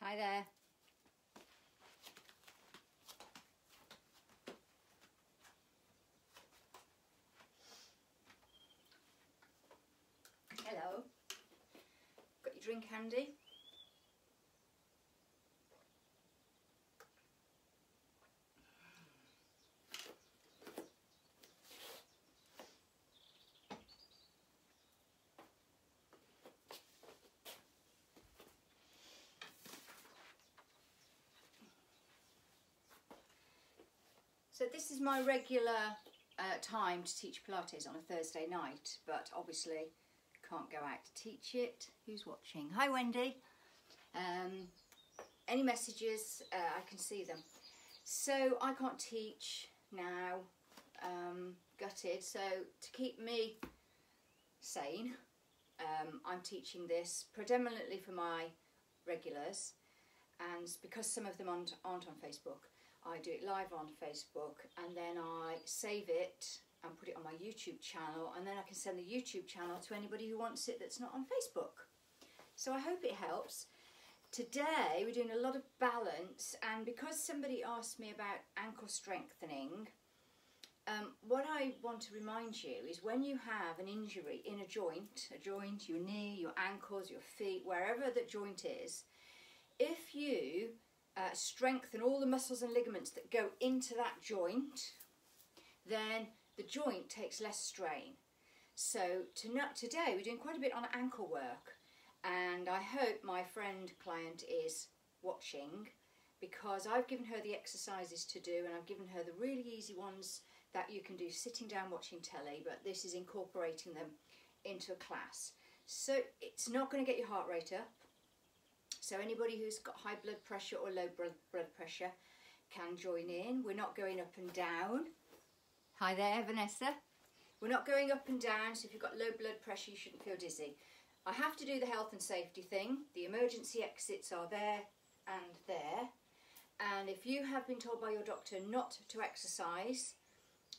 Hi there. Hello. Got your drink handy? So this is my regular time to teach Pilates on a Thursday night, but obviously can't go out to teach it. Who's watching? Hi Wendy. Any messages, I can see them. So I can't teach now, gutted, so to keep me sane, I'm teaching this predominantly for my regulars, and because some of them aren't on Facebook, I do it live on Facebook, and then I save it and put it on my YouTube channel, and then I can send the YouTube channel to anybody who wants it that's not on Facebook. So I hope it helps. Today we're doing a lot of balance, and because somebody asked me about ankle strengthening, what I want to remind you is when you have an injury in a joint, your knee, your ankles, your feet, wherever that joint is, if you strengthen all the muscles and ligaments that go into that joint, then the joint takes less strain. So today we're doing quite a bit on ankle work, and I hope my friend client is watching, because I've given her the exercises to do, and I've given her the really easy ones that you can do sitting down watching telly, but this is incorporating them into a class. So it's not going to get your heart rate up. So anybody who's got high blood pressure or low blood pressure can join in. We're not going up and down. Hi there, Vanessa. We're not going up and down, so if you've got low blood pressure, you shouldn't feel dizzy. I have to do the health and safety thing. The emergency exits are there and there. And if you have been told by your doctor not to exercise,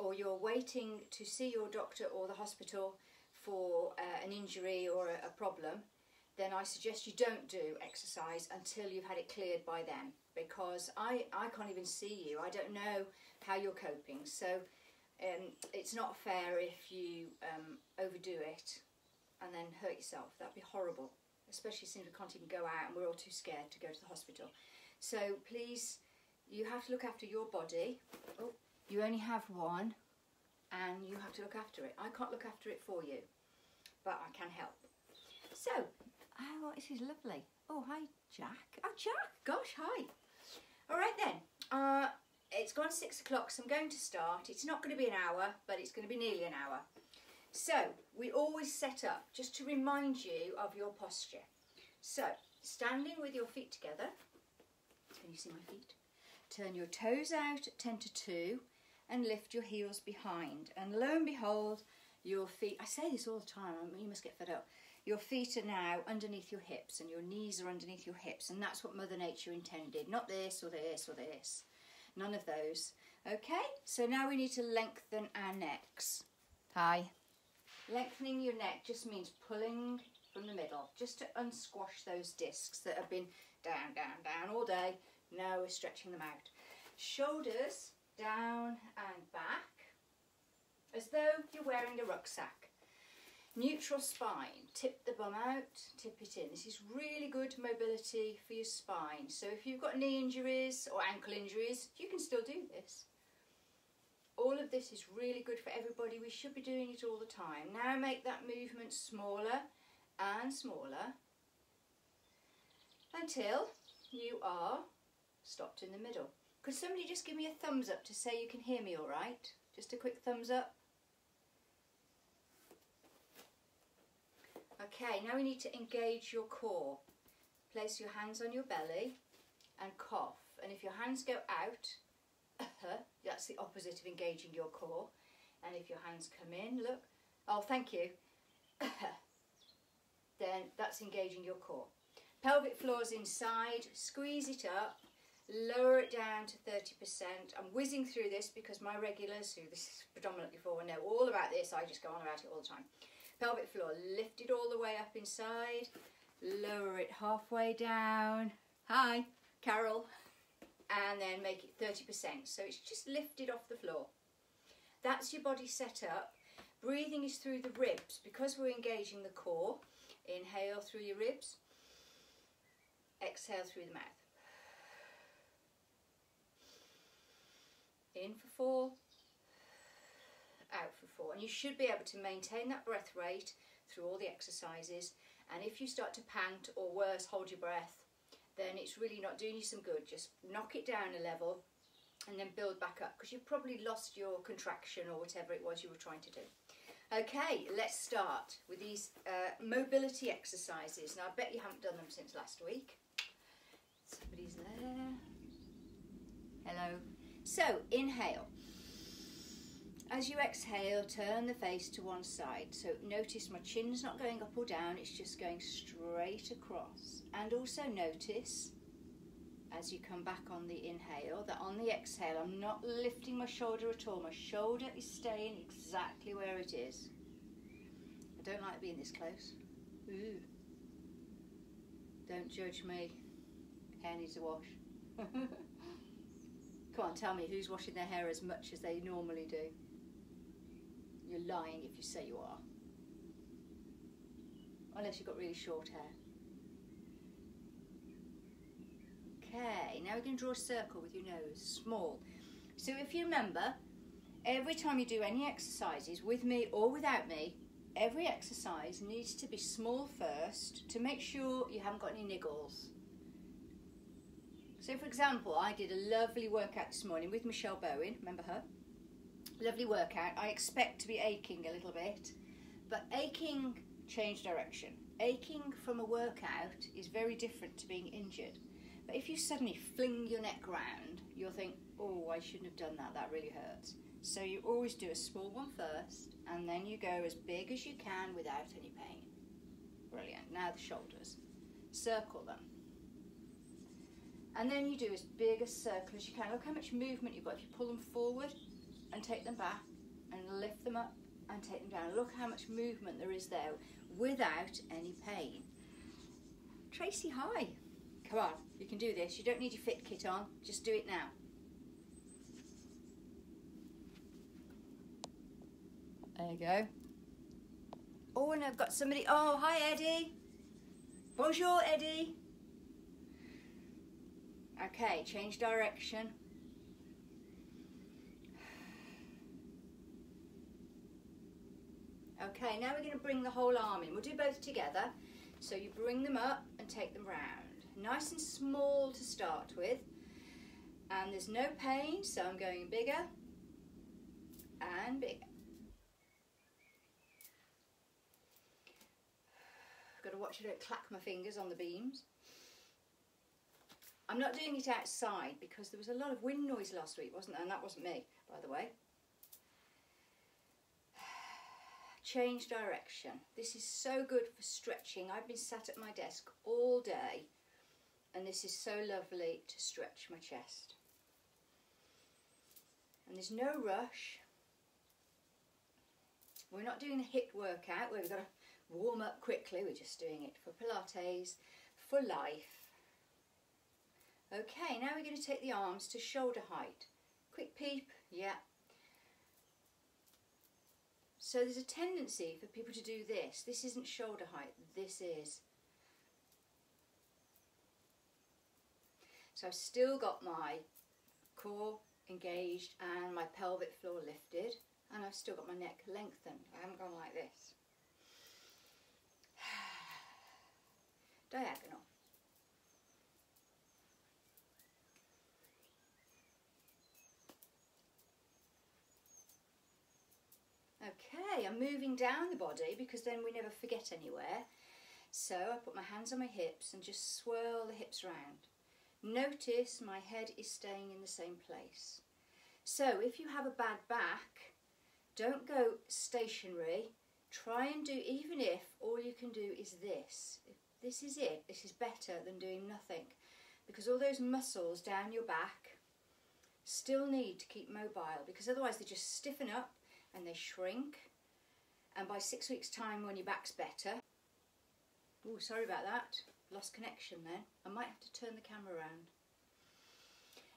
or you're waiting to see your doctor or the hospital for an injury or a problem, then I suggest you don't do exercise until you've had it cleared by them, because I can't even see you. I don't know how you're coping. So it's not fair if you overdo it and then hurt yourself. That'd be horrible, especially since we can't even go out and we're all too scared to go to the hospital. So please, you have to look after your body. Oh, you only have one, and you have to look after it. I can't look after it for you, but I can help. So, oh, this is lovely. Oh, hi, Jack. Oh, Jack, gosh, hi. All right then, it's gone 6 o'clock, so I'm going to start. It's not going to be an hour, but it's going to be nearly an hour. So, we always set up, just to remind you of your posture. So, standing with your feet together. Can you see my feet? Turn your toes out at 10 to 2 and lift your heels behind. And lo and behold, your feet, I say this all the time, you must get fed up. Your feet are now underneath your hips, and your knees are underneath your hips, and that's what Mother Nature intended. Not this or this or this. None of those. Okay, so now we need to lengthen our necks. Hi. Lengthening your neck just means pulling from the middle, just to unsquash those discs that have been down, down, down all day. Now we're stretching them out. Shoulders down and back, as though you're wearing a rucksack. Neutral spine, tip the bum out, tip it in. This is really good mobility for your spine. So if you've got knee injuries or ankle injuries, you can still do this. All of this is really good for everybody. We should be doing it all the time. Now make that movement smaller and smaller until you are stopped in the middle. Could somebody just give me a thumbs up to say you can hear me all right? Just a quick thumbs up. Okay, now we need to engage your core. Place your hands on your belly and cough. And if your hands go out, that's the opposite of engaging your core. And if your hands come in, look, oh thank you, then that's engaging your core. Pelvic floor's inside, squeeze it up, lower it down to 30%. I'm whizzing through this because my regulars, who this is predominantly for, know all about this. I just go on about it all the time. Pelvic floor, lift it all the way up inside, lower it halfway down, Hi, Carol. And then make it 30%. So it's just lifted off the floor. That's your body set up. Breathing is through the ribs. Because we're engaging the core, inhale through your ribs. Exhale through the mouth. In for 4. Out for 4. And you should be able to maintain that breath rate through all the exercises. And if you start to pant or worse, hold your breath, then it's really not doing you some good. Just knock it down a level and then build back up, because you've probably lost your contraction or whatever it was you were trying to do. Okay, let's start with these mobility exercises. Now, I bet you haven't done them since last week. Somebody's there. Hello. So, inhale. As you exhale, turn the face to one side. So notice my chin's not going up or down, it's just going straight across. And also notice, as you come back on the inhale, that on the exhale, I'm not lifting my shoulder at all. My shoulder is staying exactly where it is. I don't like being this close. Ooh. Don't judge me. Hair needs a wash. Come on, tell me, who's washing their hair as much as they normally do? You're lying if you say you are. Unless you've got really short hair. Okay, now we're going to draw a circle with your nose, small. So if you remember, every time you do any exercises, with me or without me, every exercise needs to be small first to make sure you haven't got any niggles. So for example, I did a lovely workout this morning with Michelle Bowen, remember her? Lovely workout. I expect to be aching a little bit, but aching, change direction. Aching from a workout is very different to being injured. But if you suddenly fling your neck round, you'll think, oh, I shouldn't have done that, that really hurts. So you always do a small one first, and then you go as big as you can without any pain. Brilliant. Now the shoulders. Circle them. And then you do as big a circle as you can. Look how much movement you've got. If you pull them forward and take them back and lift them up and take them down. Look how much movement there is there without any pain. Tracy, hi. Come on, you can do this. You don't need your fit kit on. Just do it now. There you go. Oh, and I've got somebody. Oh, hi, Eddie. Bonjour, Eddie. Okay, change direction. Okay, now we're going to bring the whole arm in. We'll do both together. So you bring them up and take them round. Nice and small to start with. And there's no pain, so I'm going bigger and bigger. I've got to watch I don't clack my fingers on the beams. I'm not doing it outside because there was a lot of wind noise last week, wasn't there? And that wasn't me, by the way. Change direction. This is so good for stretching. I've been sat at my desk all day and this is so lovely to stretch my chest. And there's no rush. We're not doing a HIIT workout where we've got to warm up quickly. We're just doing it for Pilates, for life. Okay, now we're going to take the arms to shoulder height. Quick peep, yeah. So there's a tendency for people to do this. This isn't shoulder height, this is. So I've still got my core engaged and my pelvic floor lifted, and I've still got my neck lengthened. I haven't gone like this. Diagonal. Okay, I'm moving down the body because then we never forget anywhere. So I put my hands on my hips and just swirl the hips round. Notice my head is staying in the same place. So if you have a bad back, don't go stationary. Try and do, even if all you can do is this. If this is it, this is better than doing nothing. Because all those muscles down your back still need to keep mobile, because otherwise they just stiffen up and they shrink, and by 6 weeks time when your back's better, oh sorry about that, lost connection then. I might have to turn the camera around.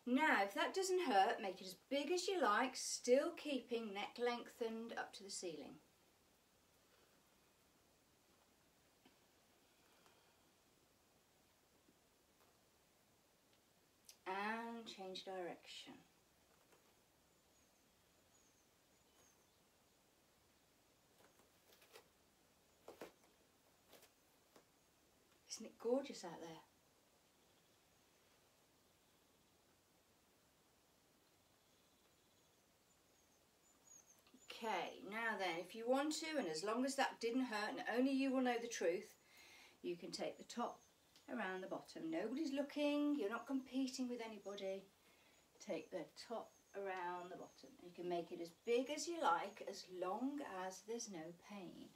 Now, if that doesn't hurt, make it as big as you like, still keeping neck lengthened up to the ceiling. And change direction. Isn't it gorgeous out there? Okay, now then, if you want to, and as long as that didn't hurt and only you will know the truth, you can take the top around the bottom. Nobody's looking, you're not competing with anybody. Take the top around the bottom. You can make it as big as you like, as long as there's no pain.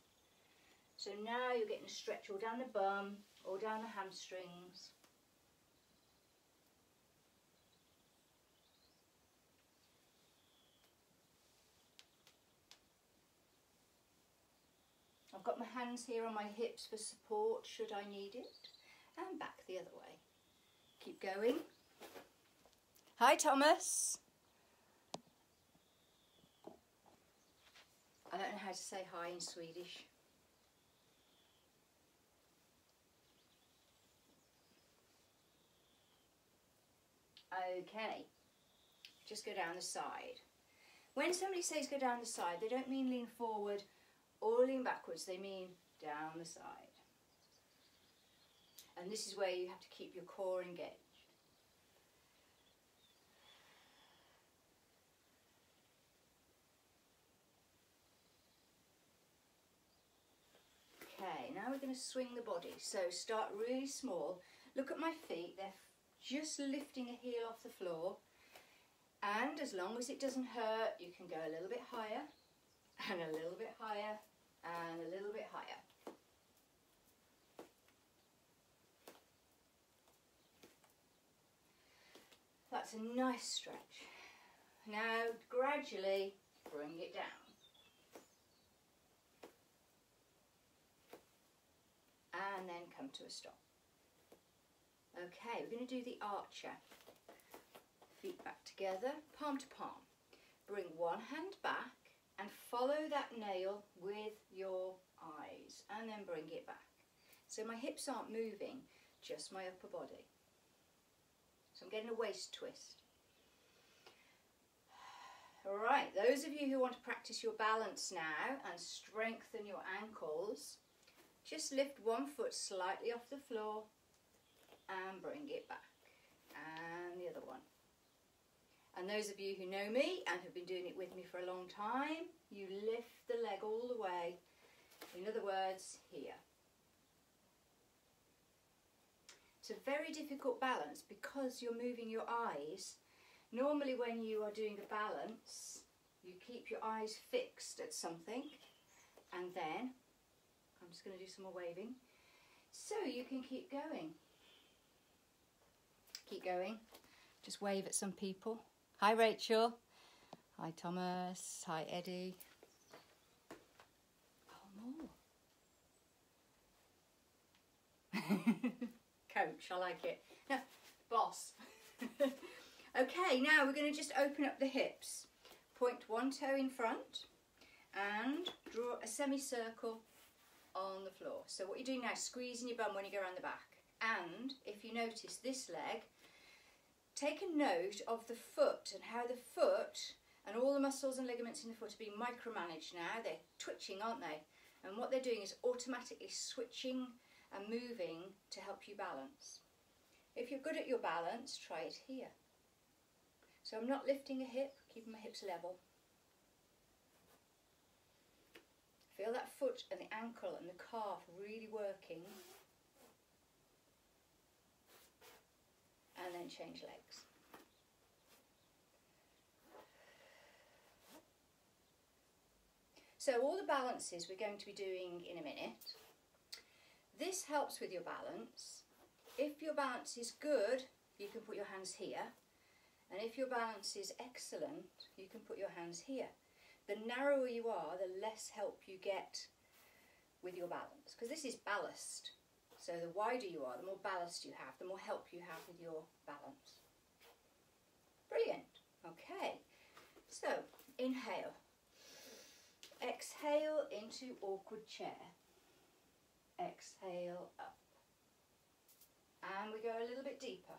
So now you're getting a stretch all down the bum, all down the hamstrings. I've got my hands here on my hips for support should I need it, and back the other way. Keep going. Hi Thomas. I don't know how to say hi in Swedish. Okay, just go down the side. When somebody says go down the side, they don't mean lean forward or lean backwards, they mean down the side. And this is where you have to keep your core engaged. Okay, now we're going to swing the body. So start really small. Look at my feet, they're just lifting a heel off the floor. And as long as it doesn't hurt, you can go a little bit higher, and a little bit higher, and a little bit higher. That's a nice stretch. Now gradually bring it down. And then come to a stop. Okay, we're going to do the archer. Feet back together, palm to palm. Bring one hand back and follow that nail with your eyes, and then bring it back. So my hips aren't moving, just my upper body. So I'm getting a waist twist. All right, those of you who want to practice your balance now and strengthen your ankles, just lift one foot slightly off the floor and bring it back, and the other one. And those of you who know me and have been doing it with me for a long time, you lift the leg all the way, in other words, here. It's a very difficult balance because you're moving your eyes. Normally when you are doing a balance, you keep your eyes fixed at something, and then, I'm just going to do some more waving, so you can keep going. Keep going. Just wave at some people. Hi Rachel. Hi Thomas. Hi Eddie. Oh, more. Coach, I like it. No, boss. Okay, now we're going to just open up the hips. Point one toe in front and draw a semicircle on the floor. So what you're doing now is squeezing your bum when you go around the back. And if you notice this leg, take a note of the foot and how the foot and all the muscles and ligaments in the foot are being micromanaged now. They're twitching, aren't they? And what they're doing is automatically switching and moving to help you balance. If you're good at your balance, try it here. So I'm not lifting a hip, keeping my hips level. Feel that foot and the ankle and the calf really working. And then change legs. So all the balances we're going to be doing in a minute. This helps with your balance. If your balance is good, you can put your hands here. And if your balance is excellent, you can put your hands here. The narrower you are, the less help you get with your balance. Because this is ballast. So the wider you are, the more ballast you have, the more help you have with your balance. Brilliant. Okay, so inhale. Exhale into awkward chair. Exhale up. And we go a little bit deeper.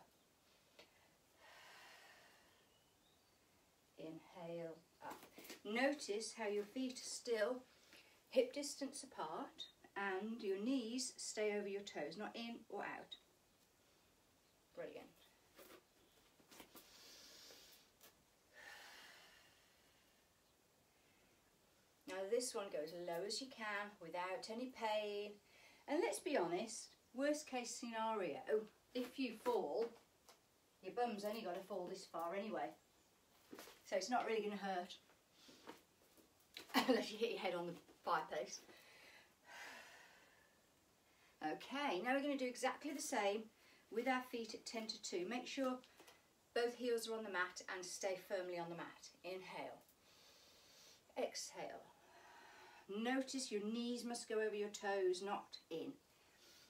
Inhale up. Notice how your feet are still hip distance apart and your knees stay over your toes, not in or out. Brilliant. Now this one goes as low as you can without any pain. And let's be honest, worst case scenario, if you fall, your bum's only got to fall this far anyway. So it's not really going to hurt. Unless you hit your head on the fireplace. Okay, now we're going to do exactly the same with our feet at 10 to 2. Make sure both heels are on the mat and stay firmly on the mat. Inhale. Exhale. Notice your knees must go over your toes, not in.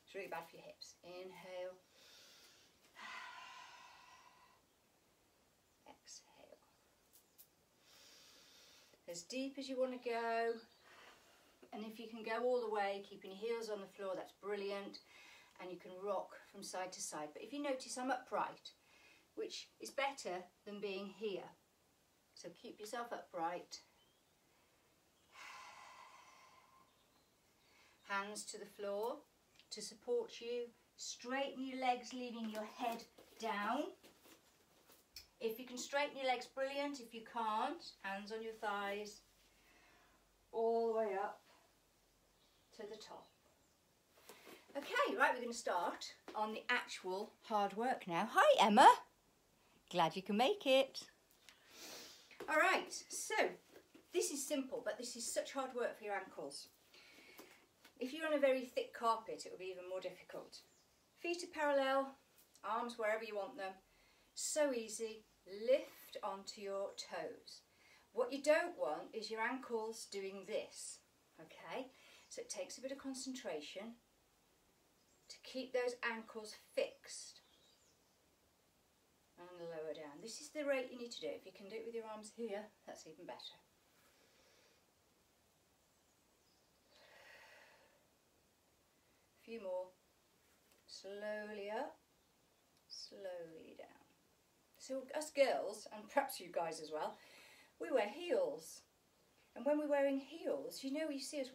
It's really bad for your hips. Inhale. Exhale. As deep as you want to go. And if you can go all the way, keeping your heels on the floor, that's brilliant. And you can rock from side to side. But if you notice, I'm upright, which is better than being here. So keep yourself upright. Hands to the floor to support you. Straighten your legs, leaving your head down. If you can straighten your legs, brilliant. If you can't, hands on your thighs. All the way up to the top. Okay, right, we're going to start on the actual hard work now. Hi, Emma. Glad you can make it. All right, so this is simple, but this is such hard work for your ankles. If you're on a very thick carpet, it will be even more difficult. Feet are parallel, arms wherever you want them. So easy. Lift onto your toes. What you don't want is your ankles doing this, okay? So it takes a bit of concentration to keep those ankles fixed and lower down. This is the rate you need to do it. If you can do it with your arms here, that's even better. A few more. Slowly up, slowly down. So us girls, and perhaps you guys as well, we wear heels. And when we're wearing heels, you know, you see us,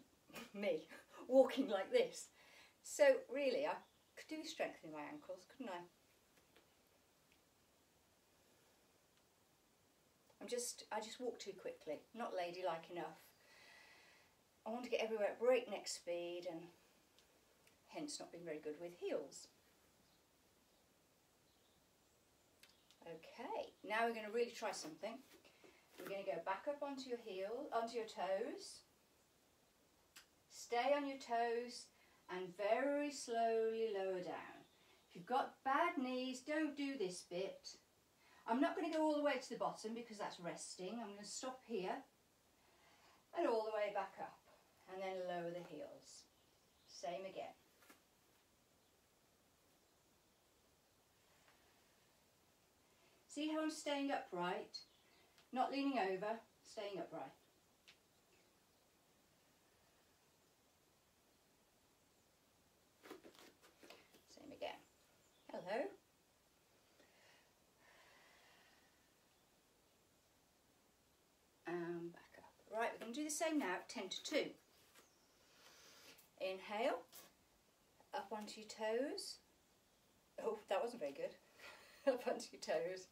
me, walking like this. So really, I could do with strengthening my ankles, couldn't I? I just walk too quickly, not ladylike enough. I want to get everywhere at breakneck speed and hence not being very good with heels. Okay, now we're going to really try something. We're going to go back up onto your onto your toes. Stay on your toes and very slowly lower down. If you've got bad knees, don't do this bit. I'm not going to go all the way to the bottom because that's resting. I'm going to stop here and all the way back up and then lower the heels. Same again. See how I'm staying upright, not leaning over, staying upright. Same again. Hello. And back up. Right, we're going to do the same now, 10 to 2. Inhale, up onto your toes. Oh, that wasn't very good. Up onto your toes.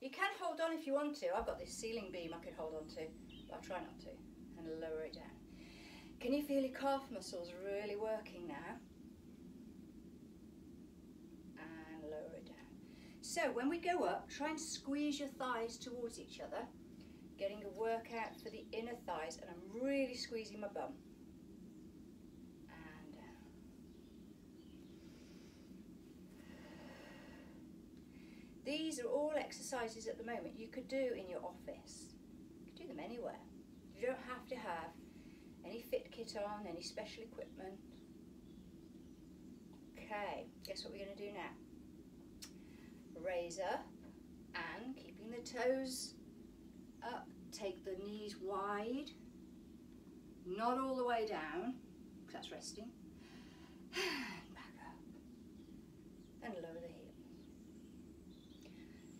You can hold on if you want to. I've got this ceiling beam I could hold on to, but I'll try not to. And lower it down. Can you feel your calf muscles really working now? And lower it down. So when we go up, try and squeeze your thighs towards each other, getting a workout for the inner thighs, and I'm really squeezing my bum. And down. These are all exercises at the moment you could do in your office. You could do them anywhere. You don't have to have any fit kit on, any special equipment. Okay, guess what we're going to do now? Raise up and keeping the toes up, take the knees wide, not all the way down, because that's resting, and back up, and lower the heel.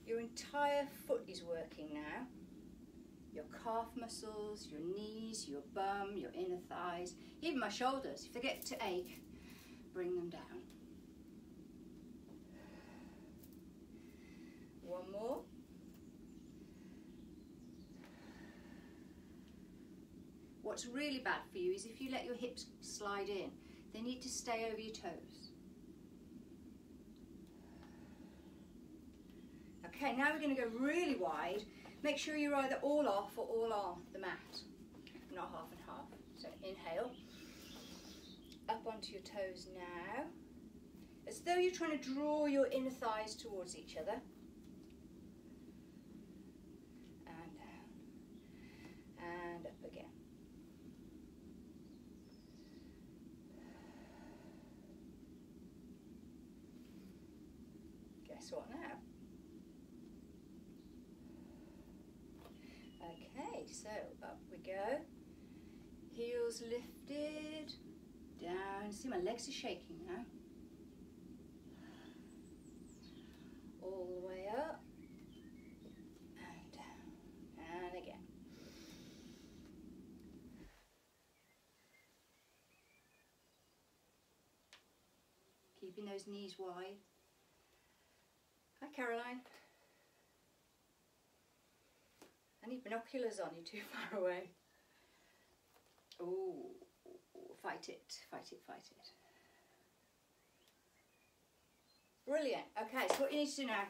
Your entire foot is working now. Your calf muscles, your knees, your bum, your inner thighs, even my shoulders. If they get to ache, bring them down. One more. What's really bad for you is if you let your hips slide in, they need to stay over your toes. Okay, now we're going to go really wide. Make sure you're either all off or all on the mat, not half and half. So inhale, up onto your toes now, as though you're trying to draw your inner thighs towards each other. And down, and up again. Guess what now? Okay, so up we go. Heels lifted, down. See, my legs are shaking now. All the way up, and down, and again. Keeping those knees wide. Hi, Caroline. I need binoculars on, you're too far away. Oh, fight it, fight it, fight it. Brilliant. Okay, so what you need to do now,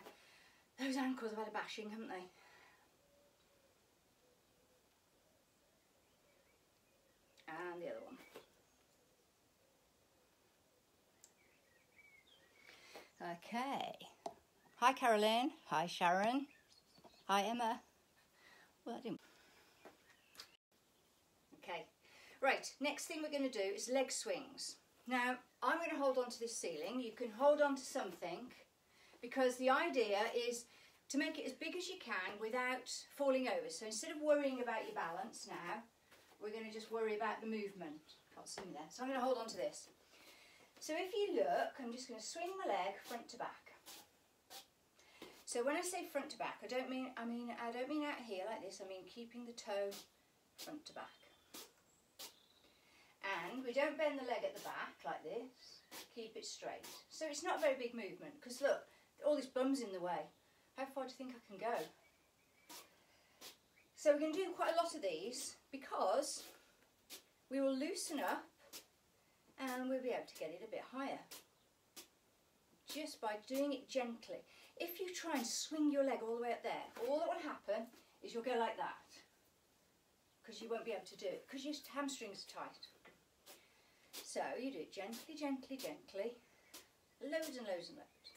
those ankles have had a bashing, haven't they? And the other one. Okay. Hi, Caroline. Hi, Sharon. Hi, Emma. Well, I didn't. Okay, right, next thing we're going to do is leg swings. Now, I'm going to hold on to this ceiling. You can hold on to something, because the idea is to make it as big as you can without falling over. So instead of worrying about your balance now, we're going to just worry about the movement. Can't see me there. So I'm going to hold on to this. So if you look, I'm just going to swing my leg front to back. So when I say front to back, I don't mean out here like this. I mean keeping the toe front to back. And we don't bend the leg at the back like this. Keep it straight. So it's not a very big movement, because look, all this bum's in the way. How far do you think I can go? So we're going to do quite a lot of these, because we will loosen up and we'll be able to get it a bit higher. Just by doing it gently. If you try and swing your leg all the way up there, all that will happen is you'll go like that, because you won't be able to do it, because your hamstrings are tight. So you do it gently, gently, gently, loads and loads and loads.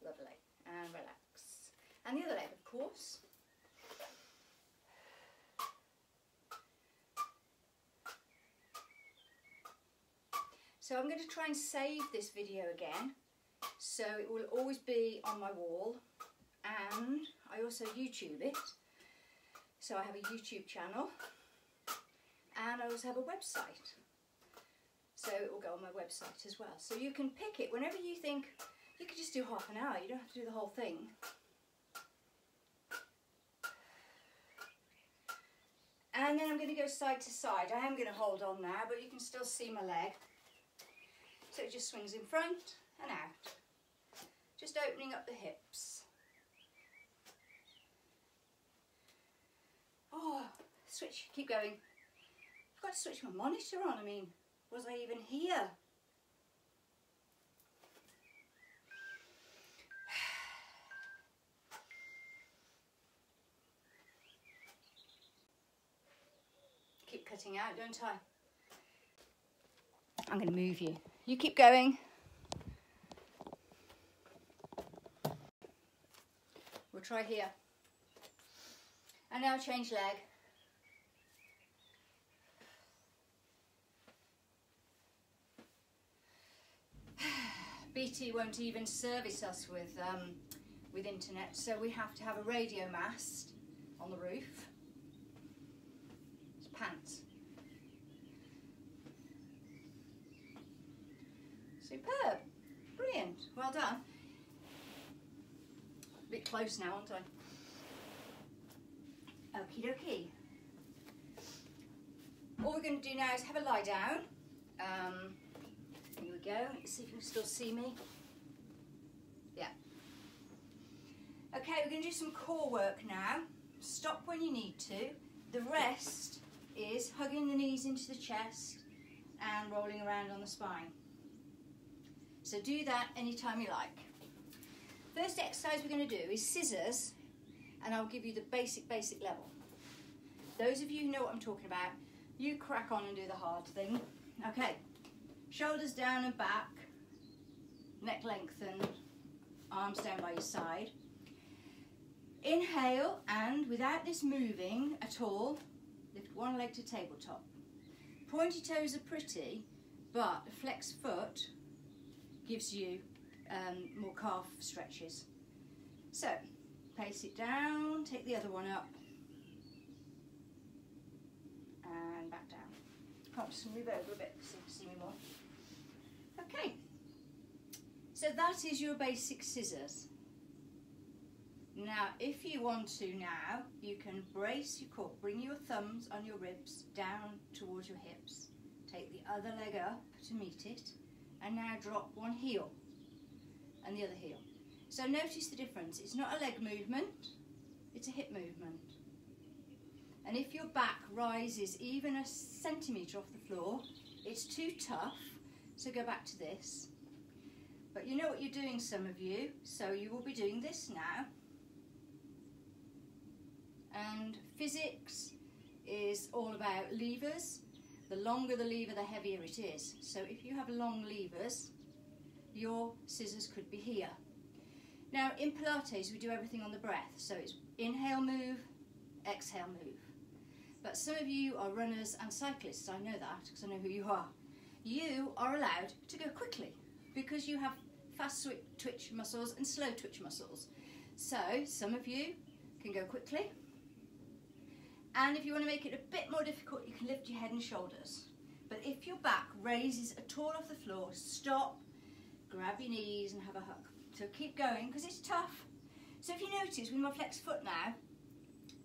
Lovely, and relax. And the other leg, of course. So I'm going to try and save this video again, so it will always be on my wall, and I also YouTube it. So I have a YouTube channel, and I also have a website. So it will go on my website as well. So you can pick it whenever you think. You could just do half an hour, you don't have to do the whole thing. And then I'm going to go side to side. I am going to hold on now, but you can still see my leg. So it just swings in front and out. Just opening up the hips. Oh, switch, keep going. I've got to switch my monitor on. I mean, was I even here? Keep cutting out, don't I? I'm going to move you. You keep going. We'll we'll try here. And now change leg. BT won't even service us with internet, so we have to have a radio mast on the roof. It's pants. Superb. Brilliant. Well done. A bit close now, aren't I? Okie dokie. All we're going to do now is have a lie down. Here we go. Let's see if you can still see me. Yeah. Okay, we're going to do some core work now. Stop when you need to. The rest is hugging the knees into the chest and rolling around on the spine. So do that anytime you like. First exercise we're going to do is scissors, and I'll give you the basic level. Those of you who know what I'm talking about, you crack on and do the hard thing. Okay, shoulders down and back, neck lengthened, arms down by your side. Inhale, and without this moving at all, lift one leg to tabletop. Pointy toes are pretty, but a flexed foot gives you more calf stretches. So, pace it down, take the other one up, and back down. I'll just move over a bit so you can see me more. Okay, so that is your basic scissors. Now, if you want to now, you can brace your core, bring your thumbs on your ribs down towards your hips, take the other leg up to meet it, and now drop one heel and the other heel. So notice the difference. It's not a leg movement, it's a hip movement. And if your back rises even a centimetre off the floor, it's too tough, so go back to this. But you know what you're doing, some of you, so you will be doing this now. And physics is all about levers. The longer the lever, the heavier it is. So if you have long levers, your scissors could be here. Now in Pilates we do everything on the breath. So it's inhale, move, exhale, move. But some of you are runners and cyclists, I know that because I know who you are. You are allowed to go quickly because you have fast twitch muscles and slow twitch muscles. So some of you can go quickly. And if you want to make it a bit more difficult, you can lift your head and shoulders. But if your back raises at all off the floor, stop, grab your knees and have a hug. So keep going because it's tough. So if you notice with my flexed foot now,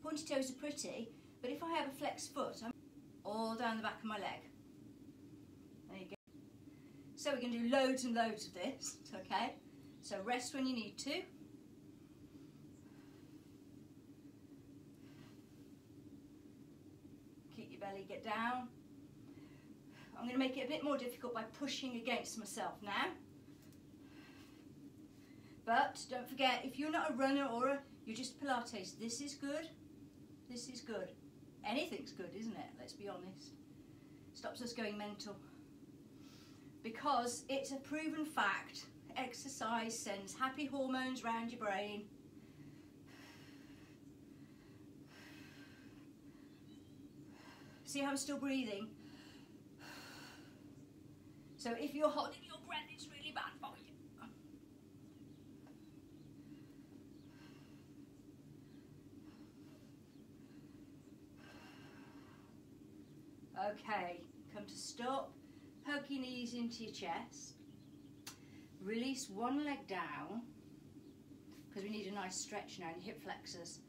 pointy toes are pretty, but if I have a flexed foot, I'm all down the back of my leg. There you go. So we're going to do loads and loads of this, okay? So rest when you need to. Belly, get down. I'm going to make it a bit more difficult by pushing against myself now. But don't forget, if you're not a runner or you're just Pilates, this is good. This is good. Anything's good, isn't it? Let's be honest. Stops us going mental. Because it's a proven fact, exercise sends happy hormones round your brain. See how I'm still breathing? So if you're holding your breath, it's really bad for you. Okay, come to stop. Hug your knees into your chest. Release one leg down, because we need a nice stretch now in your hip flexors.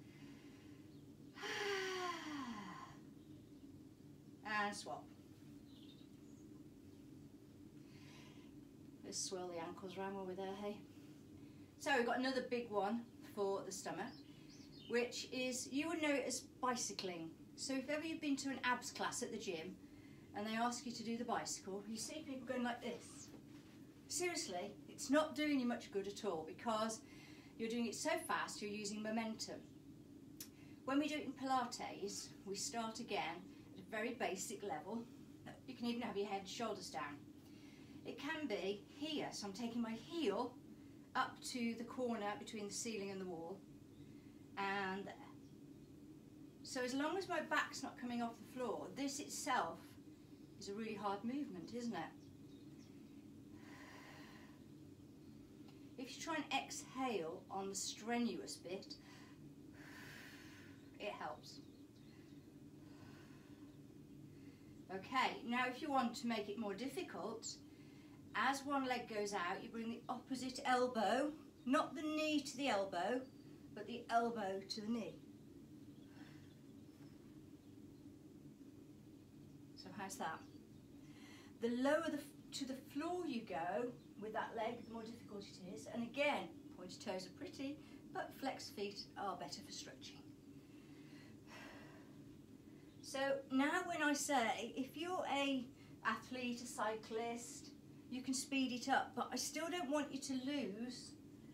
And swap. Let's swirl the ankles around while we're there, hey? So we've got another big one for the stomach, which is, you would know it as bicycling. So if ever you've been to an abs class at the gym and they ask you to do the bicycle, you see people going like this. Seriously, it's not doing you much good at all because you're doing it so fast, you're using momentum. When we do it in Pilates, we start again at a very basic level. You can even have your head, shoulders down. It can be here, so I'm taking my heel up to the corner between the ceiling and the wall, and there. So as long as my back's not coming off the floor, this itself is a really hard movement, isn't it? If you try and exhale on the strenuous bit, it helps. Okay, now if you want to make it more difficult, as one leg goes out, you bring the opposite elbow, not the knee to the elbow, but the elbow to the knee. So how's that? The lower to the floor you go with that leg, the more difficult it is. And again, pointed toes are pretty, but flexed feet are better for stretching. So now when I say, if you're an athlete, a cyclist, you can speed it up, but I still don't want you to lose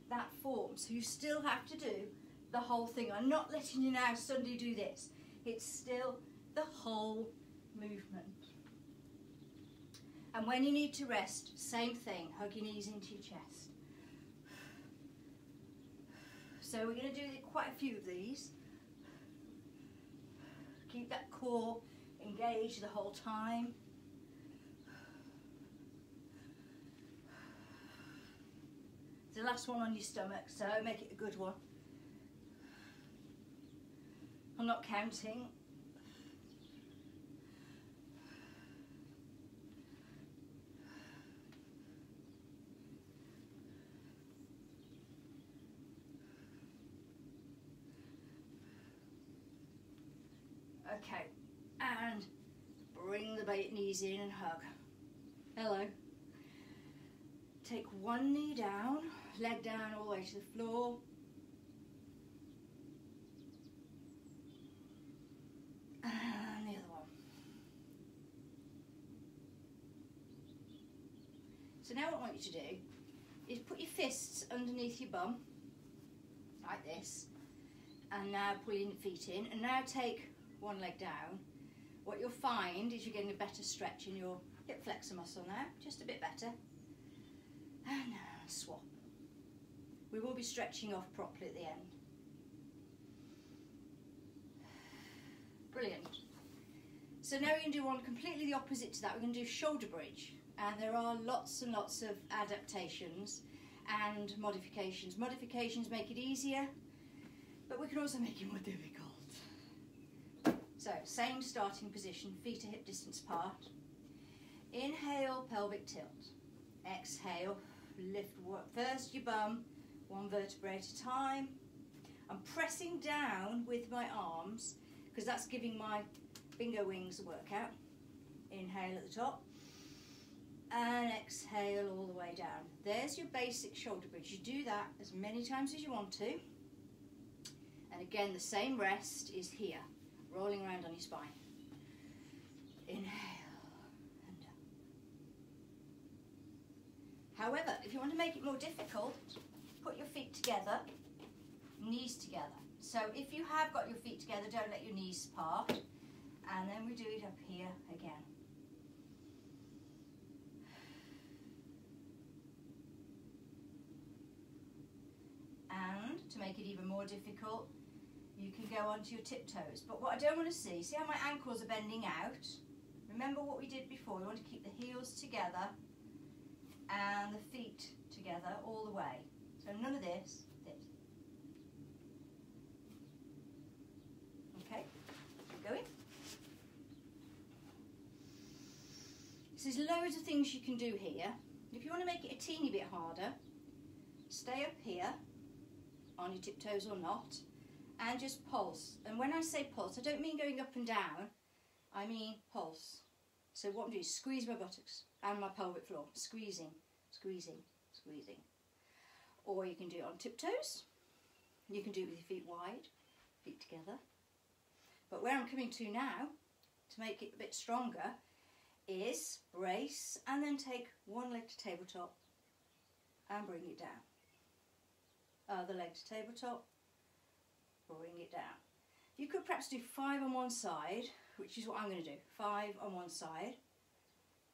that form. So you still have to do the whole thing. I'm not letting you now suddenly do this. It's still the whole movement. And when you need to rest, same thing, hug your knees into your chest. So we're going to do quite a few of these. Keep that core engaged the whole time. The last one on your stomach, so make it a good one. I'm not counting. Okay, and bring the knees in and hug. Hello. Take one knee down, leg down all the way to the floor. And the other one. So now what I want you to do is put your fists underneath your bum, like this, and now pull your feet in, and now take one leg down. What you'll find is you're getting a better stretch in your hip flexor muscle now, just a bit better. And now swap. We will be stretching off properly at the end. Brilliant. So now we're going to do one completely the opposite to that. We're going to do shoulder bridge, and there are lots and lots of adaptations and modifications. Modifications make it easier, but we can also make it more difficult. So, same starting position, feet are hip distance apart. Inhale, pelvic tilt. Exhale, lift first your bum, one vertebrae at a time. I'm pressing down with my arms because that's giving my bingo wings a workout. Inhale at the top and exhale all the way down. There's your basic shoulder bridge. You do that as many times as you want to. And again, the same rest is here. Rolling around on your spine. Inhale and down. However, if you want to make it more difficult, put your feet together, knees together. So if you have got your feet together, don't let your knees part. And then we do it up here again. And to make it even more difficult, you can go onto your tiptoes. But what I don't want to see how my ankles are bending out? Remember what we did before. We want to keep the heels together and the feet together all the way. So none of this, this. Okay, keep going. So there's loads of things you can do here. If you want to make it a teeny bit harder, stay up here on your tiptoes or not, and just pulse. And when I say pulse, I don't mean going up and down, I mean pulse. So what I'm doing is squeeze my buttocks and my pelvic floor, squeezing, squeezing, squeezing. Or you can do it on tiptoes. You can do it with your feet wide, feet together. But where I'm coming to now, to make it a bit stronger, is brace and then take one leg to tabletop and bring it down. Other leg to tabletop, bring it down. You could perhaps do 5 on one side, which is what I'm going to do. 5 on one side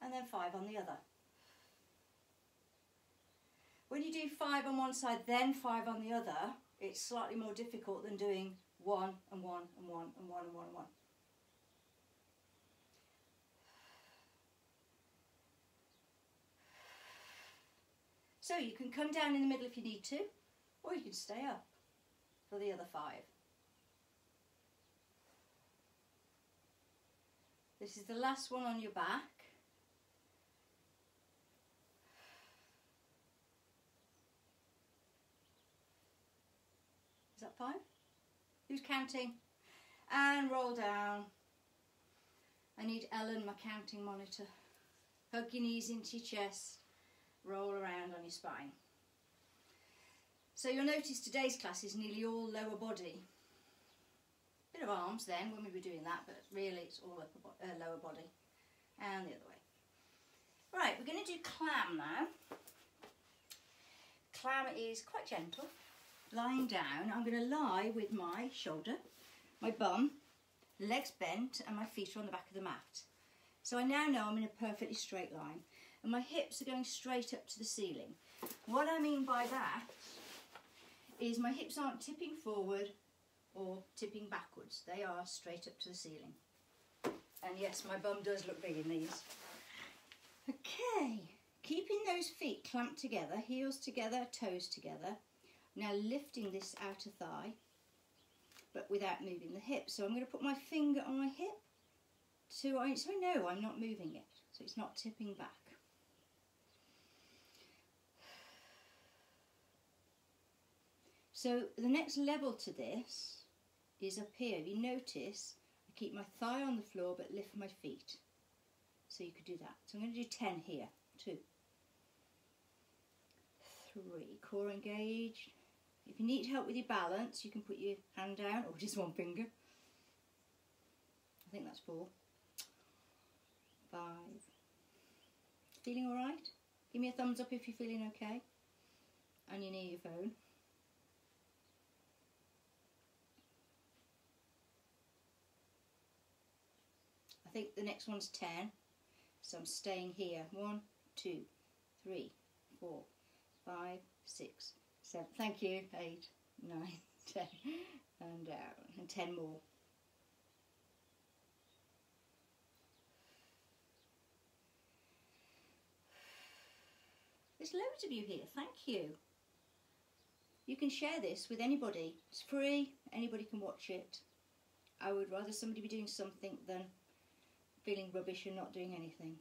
and then 5 on the other. When you do 5 on one side, then 5 on the other, it's slightly more difficult than doing 1 and 1 and 1 and 1 and 1 and 1. So you can come down in the middle if you need to, or you can stay up for the other 5. This is the last one on your back. Is that 5? Who's counting? And roll down. I need Ellen, my counting monitor. Hug your knees into your chest. Roll around on your spine. So you'll notice today's class is nearly all lower body. Bit of arms then when we were doing that, but really it's all lower body. And the other way. Right, we're going to do clam now. Clam is quite gentle. Lying down, I'm going to lie with my shoulder, my bum, legs bent, and my feet are on the back of the mat. So I now know I'm in a perfectly straight line. And my hips are going straight up to the ceiling. What I mean by that is my hips aren't tipping forward or tipping backwards. They are straight up to the ceiling. And yes, my bum does look big in these. Okay, keeping those feet clamped together, heels together, toes together. Now lifting this outer thigh, but without moving the hip. So I'm going to put my finger on my hip so I know I'm not moving it. So it's not tipping back. So the next level to this is up here. If you notice, I keep my thigh on the floor but lift my feet. So you could do that. So I'm going to do 10 here. 2, 3, core engaged. If you need help with your balance, you can put your hand down or just one finger. I think that's 4, 5. Feeling all right? Give me a thumbs up if you're feeling okay. And you're near your phone. I think the next one's 10, so I'm staying here. 1, 2, 3, 4, 5, 6, 7. Thank you. 8, 9, 10, and down, and 10 more. There's loads of you here. Thank you. You can share this with anybody. It's free. Anybody can watch it. I would rather somebody be doing something than feeling rubbish and not doing anything.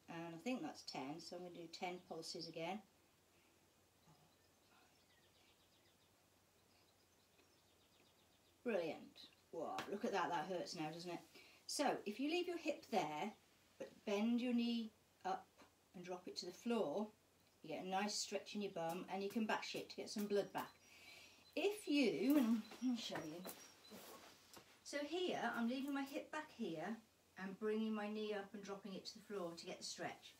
And I think that's 10, so I'm going to do 10 pulses again. Brilliant. Wow, look at that, that hurts now, doesn't it? So, if you leave your hip there, but bend your knee up and drop it to the floor, you get a nice stretch in your bum, and you can bash it to get some blood back. If you, and I'll show you. So here, I'm leaving my hip back here and bringing my knee up and dropping it to the floor to get the stretch.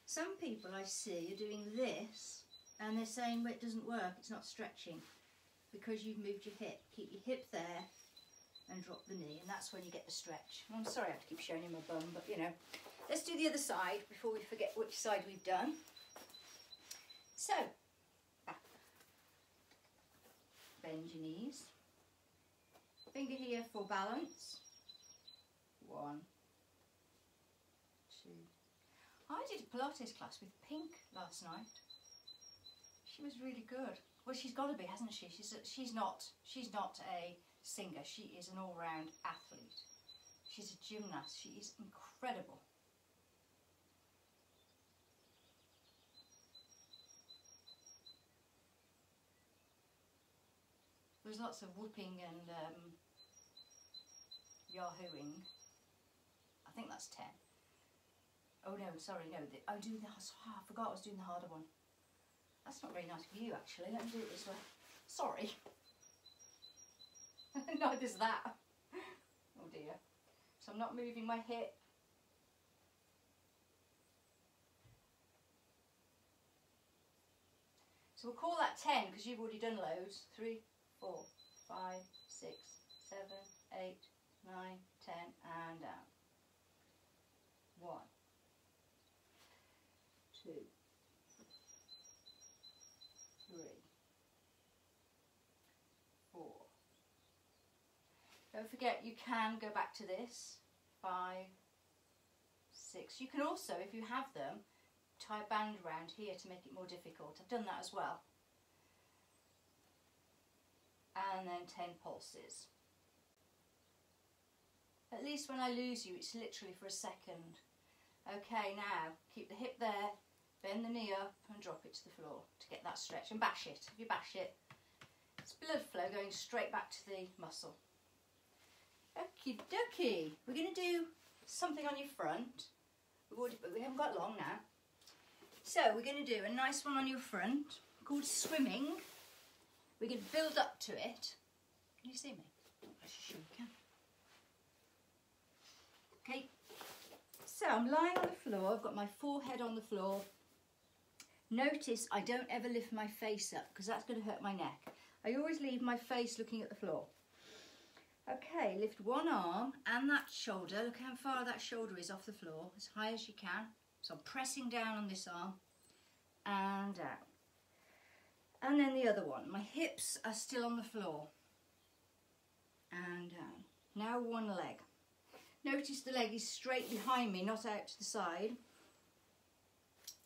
Some people I see are doing this and they're saying, well, it doesn't work, it's not stretching, because you've moved your hip. Keep your hip there and drop the knee, and that's when you get the stretch. I'm sorry I have to keep showing you my bum, but you know. Let's do the other side before we forget which side we've done. So, back. Bend your knees. Finger here for balance. 1, 2. I did a Pilates class with Pink last night. She was really good. Well, she's got to be, hasn't she? She's not a singer. She is an all-round athlete. She's a gymnast. She is incredible. There's lots of whooping and yahooing. I think that's 10. Oh no, sorry, no. I forgot I was doing the harder one. That's not very nice of you, actually. Let me do it this way. Sorry. Neither's that. Oh dear. So I'm not moving my hip. So we'll call that 10 because you've already done loads. 3, 4, 5, 6, 7, 8, 9, 10, and down. 1, 2, Don't forget you can go back to this. 5, 6. You can also, if you have them, tie a band around here to make it more difficult. I've done that as well. And then 10 pulses. At least when I lose you, it's literally for a second. Okay, now keep the hip there, bend the knee up and drop it to the floor to get that stretch, and bash it. If you bash it, it's blood flow going straight back to the muscle. Okie dokie. We're going to do something on your front. We haven't got long now. So we're going to do a nice one on your front called swimming. We're going to build up to it. Can you see me? I'm sure you can. Okay. So I'm lying on the floor. I've got my forehead on the floor. Notice I don't ever lift my face up because that's going to hurt my neck. I always leave my face looking at the floor. Okay, lift one arm and that shoulder. Look how far that shoulder is off the floor, as high as you can. So I'm pressing down on this arm and down. And then the other one. My hips are still on the floor. And down. Now one leg. Notice the leg is straight behind me, not out to the side.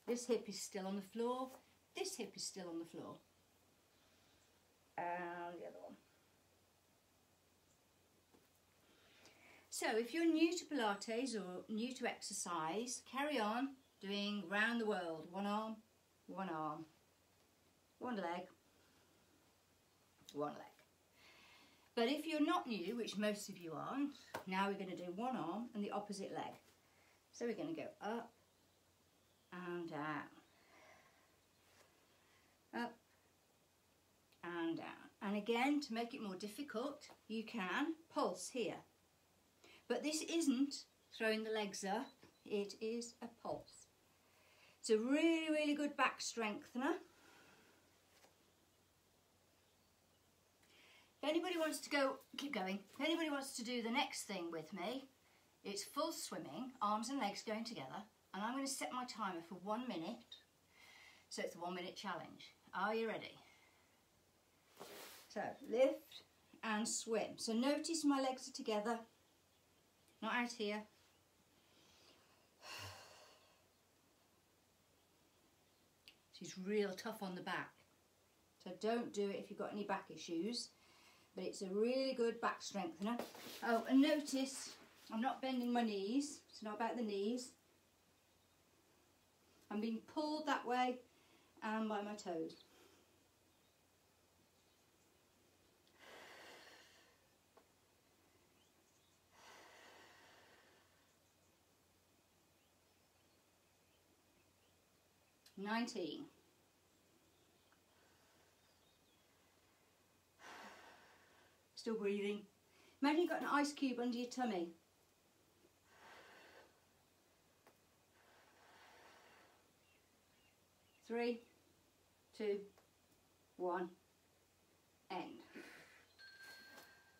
This hip is still on the floor. This hip is still on the floor. And the other one. So if you're new to Pilates or new to exercise, carry on doing round the world. One arm, one leg, one leg. But if you're not new, which most of you aren't, now we're going to do one arm and the opposite leg. So we're going to go up and down, up and down. And again, to make it more difficult, you can pulse here. But this isn't throwing the legs up, it is a pulse. It's a really, really good back strengthener. If anybody wants to go, keep going, if anybody wants to do the next thing with me, it's full swimming, arms and legs going together, and I'm going to set my timer for 1 minute, so it's a 1 minute challenge. Are you ready? So lift and swim. So notice my legs are together. Not out here. She's real tough on the back. So don't do it if you've got any back issues. But it's a really good back strengthener. Oh, and notice I'm not bending my knees. It's not about the knees. I'm being pulled that way and by my toes. $19. Still breathing. Imagine you've got an ice cube under your tummy. Three, 2, 1, end.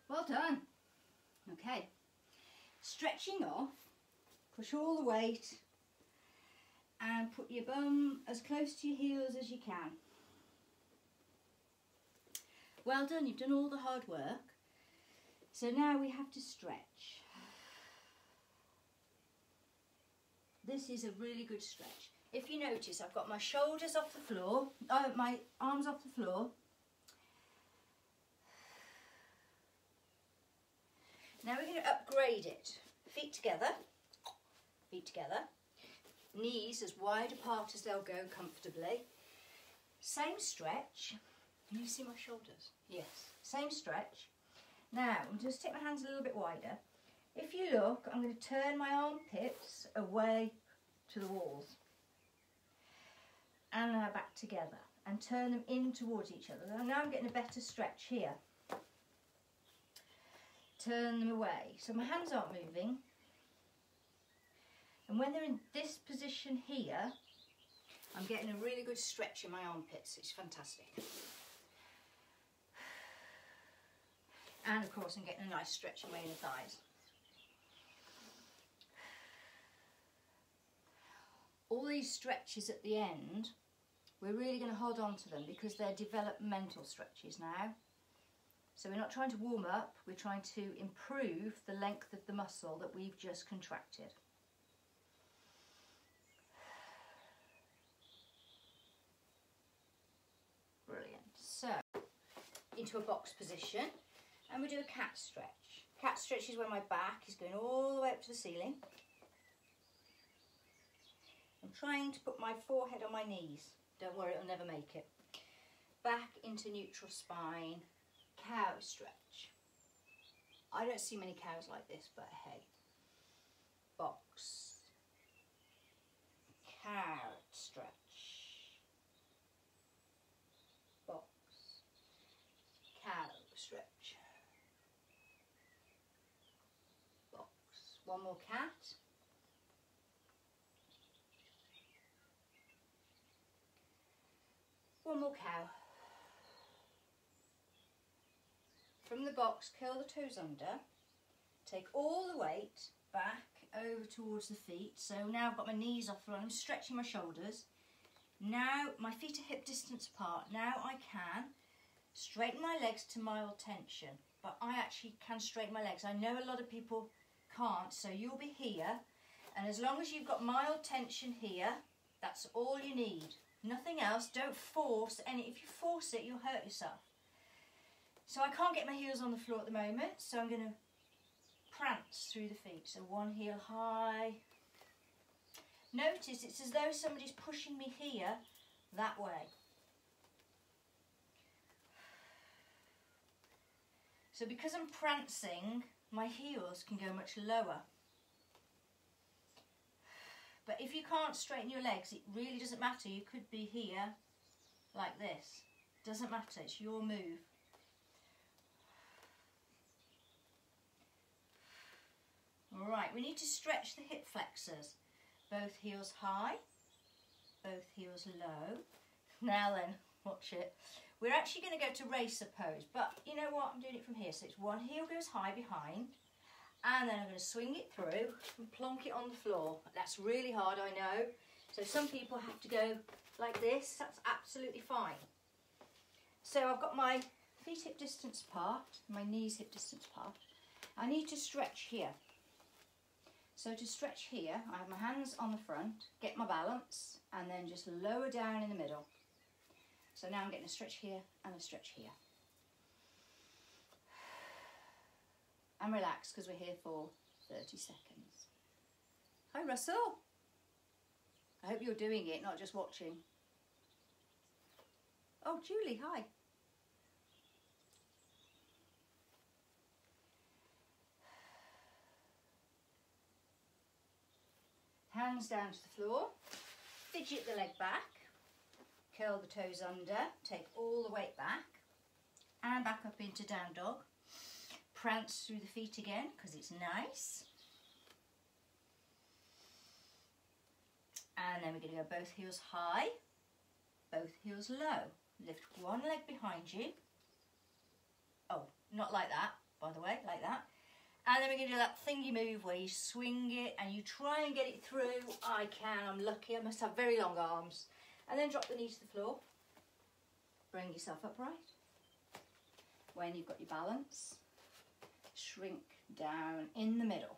Well done. Okay. Stretching off, push all the weight and put your bum as close to your heels as you can. Well done, you've done all the hard work. So now we have to stretch. This is a really good stretch. If you notice, I've got my shoulders off the floor, my arms off the floor. Now we're going to upgrade it. Feet together, knees as wide apart as they'll go comfortably. Same stretch. Can you see my shoulders? Yes, same stretch. Now, I'm just take my hands a little bit wider. If you look, I'm going to turn my armpits away to the walls. And now back together. And turn them in towards each other. And now I'm getting a better stretch here. Turn them away. So my hands aren't moving. And when they're in this position here, I'm getting a really good stretch in my armpits. It's fantastic. And of course I'm getting a nice stretch in my inner thighs. All these stretches at the end, we're really going to hold on to them because they're developmental stretches now. So we're not trying to warm up, we're trying to improve the length of the muscle that we've just contracted. Brilliant. So, into a box position, and we do a cat stretch. Cat stretch is where my back is going all the way up to the ceiling. I'm trying to put my forehead on my knees. Don't worry, it'll never make it. Back into neutral spine, cow stretch. I don't see many cows like this, but hey. Box. Cow stretch. Box. Cow stretch. Box. One more cat. One more cow. From the box, curl the toes under. Take all the weight back over towards the feet. So now I've got my knees off the floor. I'm stretching my shoulders. Now my feet are hip distance apart. Now I can straighten my legs to mild tension. But I actually can straighten my legs. I know a lot of people can't. So you'll be here. And as long as you've got mild tension here, that's all you need. Nothing else. Don't force any. If you force it, you'll hurt yourself. So I can't get my heels on the floor at the moment, so I'm going to prance through the feet. So one heel high. Notice it's as though somebody's pushing me here, that way. So because I'm prancing, my heels can go much lower. But if you can't straighten your legs, it really doesn't matter. You could be here like this. Doesn't matter, it's your move. Alright, we need to stretch the hip flexors. Both heels high, both heels low. Now then, watch it. We're actually going to go to racer pose, but you know what? I'm doing it from here. So it's one heel goes high behind, and then I'm going to swing it through and plonk it on the floor. That's really hard, I know. So some people have to go like this. That's absolutely fine. So I've got my feet hip distance apart, my knees hip distance apart. I need to stretch here. So to stretch here, I have my hands on the front, get my balance, and then just lower down in the middle. So now I'm getting a stretch here and a stretch here. And relax, because we're here for 30 seconds. Hi Russell. I hope you're doing it, not just watching. Oh, Julie, hi. Hands down to the floor, fidget the leg back, curl the toes under, take all the weight back, and back up into down dog. Prance through the feet again, because it's nice. And then we're going to go both heels high, both heels low. Lift one leg behind you. Oh, not like that, by the way, like that. And then we're going to do that thingy move where you swing it and you try and get it through. I can, I'm lucky, I must have very long arms. And then drop the knee to the floor. Bring yourself upright. When you've got your balance, shrink down in the middle.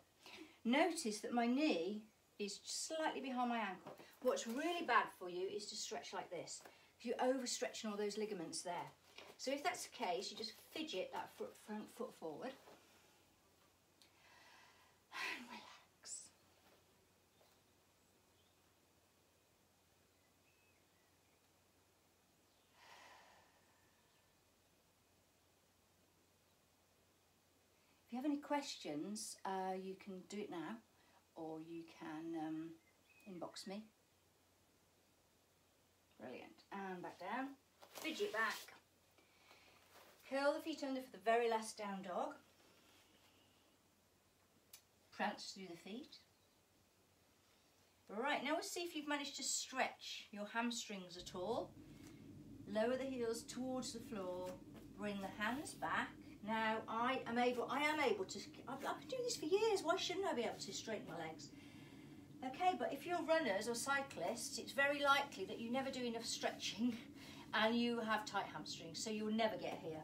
Notice that my knee is slightly behind my ankle. What's really bad for you is to stretch like this. You're overstretching all those ligaments there. So if that's the case, you just fidget that front foot forward. And relax. If you have any questions, you can do it now, or you can inbox me. Brilliant. And back down. Fidget back. Curl the feet under for the very last down dog. Prance through the feet. Right, now we'll see if you've managed to stretch your hamstrings at all. Lower the heels towards the floor. Bring the hands back. Now I am able to, I've been doing this for years, why shouldn't I be able to straighten my legs? Okay, but if you're runners or cyclists, it's very likely that you never do enough stretching and you have tight hamstrings, so you'll never get here.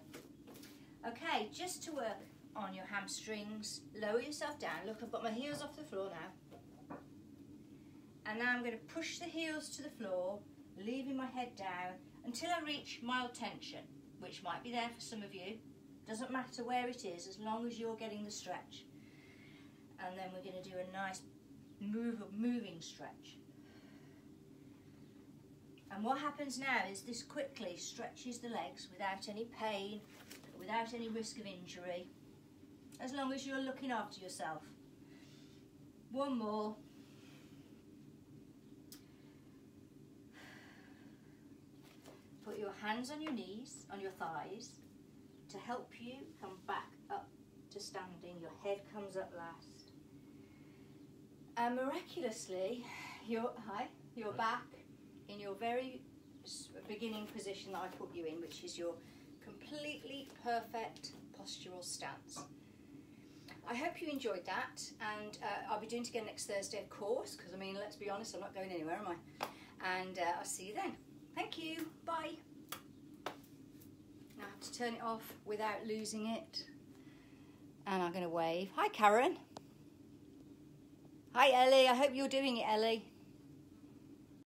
Okay, just to work on your hamstrings, lower yourself down. Look, I've got my heels off the floor now. And now I'm going to push the heels to the floor, leaving my head down until I reach mild tension, which might be there for some of you. Doesn't matter where it is, as long as you're getting the stretch. And then we're going to do a nice moving stretch. And what happens now is this quickly stretches the legs without any pain, without any risk of injury, as long as you're looking after yourself. One more. Put your hands on your knees, on your thighs, to help you come back up to standing. Your head comes up last. And miraculously, you're back in your very beginning position that I put you in, which is your completely perfect postural stance. I hope you enjoyed that, and I'll be doing it again next Thursday, of course, because I mean, let's be honest, I'm not going anywhere, am I? And I'll see you then. Thank you. Bye. Now I have to turn it off without losing it. And I'm going to wave. Hi, Karen. Hi, Ellie. I hope you're doing it, Ellie.